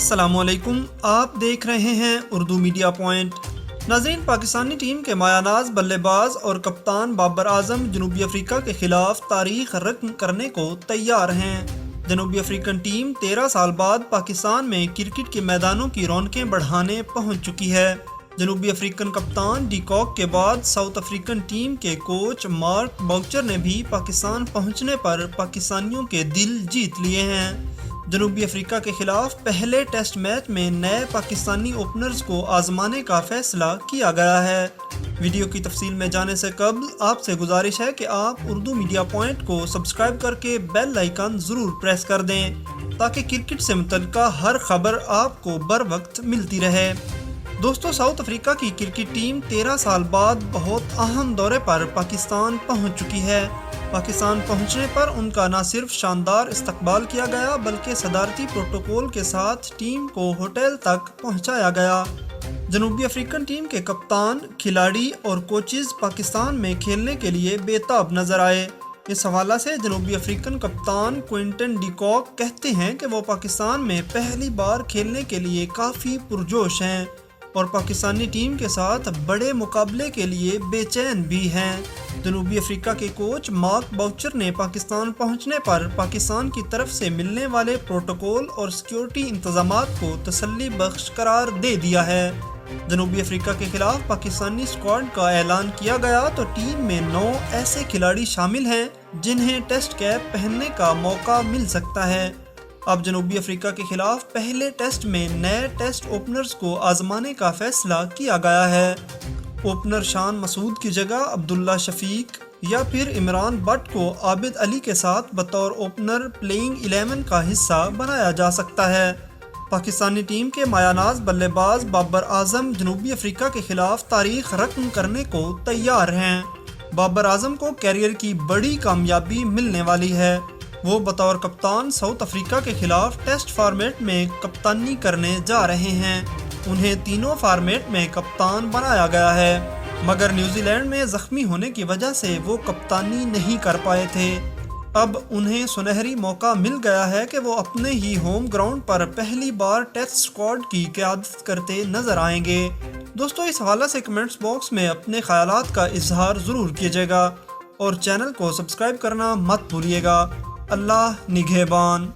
السلام علیکم، آپ دیکھ رہے ہیں اردو میڈیا پوائنٹ۔ ناظرین، پاکستانی ٹیم کے مایہ ناز بلے باز اور کپتان بابر اعظم جنوبی افریقہ کے خلاف تاریخ رقم کرنے کو تیار ہیں۔ جنوبی افریقن ٹیم 13 سال بعد پاکستان میں کرکٹ کے میدانوں کی رونقیں بڑھانے پہنچ چکی ہے۔ جنوبی افریقن کپتان ڈی کاک کے بعد ساؤتھ افریقن ٹیم کے کوچ مارک باؤچر نے بھی پاکستان پہنچنے پر پاکستانیوں کے دل جیت لیے ہیں۔ جنوبی افریقہ کے خلاف پہلے ٹیسٹ میچ میں نئے پاکستانی اوپنرز کو آزمانے کا فیصلہ کیا گیا ہے۔ ویڈیو کی تفصیل میں جانے سے قبل آپ سے گزارش ہے کہ آپ اردو میڈیا پوائنٹ کو سبسکرائب کر کے بیل آئیکن ضرور پریس کر دیں تاکہ کرکٹ سے متعلقہ ہر خبر آپ کو بر وقت ملتی رہے۔ دوستو، ساؤتھ افریقہ کی کرکٹ ٹیم 13 سال بعد بہت اہم دورے پر پاکستان پہنچ چکی ہے۔ پاکستان پہنچنے پر ان کا نہ صرف شاندار استقبال کیا گیا بلکہ صدارتی پروٹوکول کے ساتھ ٹیم کو ہوٹل تک پہنچایا گیا۔ جنوبی افریقن ٹیم کے کپتان، کھلاڑی اور کوچز پاکستان میں کھیلنے کے لیے بے تاب نظر آئے۔ اس حوالے سے جنوبی افریقن کپتان کوئنٹن ڈی کاک کہتے ہیں کہ وہ پاکستان میں پہلی بار کھیلنے کے لیے کافی پرجوش ہیں اور پاکستانی ٹیم کے ساتھ بڑے مقابلے کے لیے بے چین بھی ہیں۔ جنوبی افریقہ کے کوچ مارک باؤچر نے پاکستان پہنچنے پر پاکستان کی طرف سے ملنے والے پروٹوکول اور سیکیورٹی انتظامات کو تسلی بخش قرار دے دیا ہے۔ جنوبی افریقہ کے خلاف پاکستانی اسکواڈ کا اعلان کیا گیا تو ٹیم میں 9 ایسے کھلاڑی شامل ہیں جنہیں ٹیسٹ کیپ پہننے کا موقع مل سکتا ہے۔ اب جنوبی افریقہ کے خلاف پہلے ٹیسٹ میں نئے ٹیسٹ اوپنرز کو آزمانے کا فیصلہ کیا گیا ہے۔ اوپنر شان مسعود کی جگہ عبداللہ شفیق یا پھر عمران بٹ کو عابد علی کے ساتھ بطور اوپنر پلینگ 11 کا حصہ بنایا جا سکتا ہے۔ پاکستانی ٹیم کے مایہ ناز بلے باز بابر اعظم جنوبی افریقہ کے خلاف تاریخ رقم کرنے کو تیار ہیں۔ بابر اعظم کو کیریئر کی بڑی کامیابی ملنے والی ہے۔ وہ بطور کپتان ساؤتھ افریقہ کے خلاف ٹیسٹ فارمیٹ میں کپتانی کرنے جا رہے ہیں۔ انہیں تینوں فارمیٹ میں کپتان بنایا گیا ہے، مگر نیوزی لینڈ میں زخمی ہونے کی وجہ سے وہ کپتانی نہیں کر پائے تھے۔ اب انہیں سنہری موقع مل گیا ہے کہ وہ اپنے ہی ہوم گراؤنڈ پر پہلی بار ٹیسٹ اسکواڈ کی قیادت کرتے نظر آئیں گے۔ دوستو، اس حوالے سے کمنٹس باکس میں اپنے خیالات کا اظہار ضرور کیجیے گا اور چینل کو سبسکرائب کرنا مت بھولیے گا۔ اللہ نگہبان۔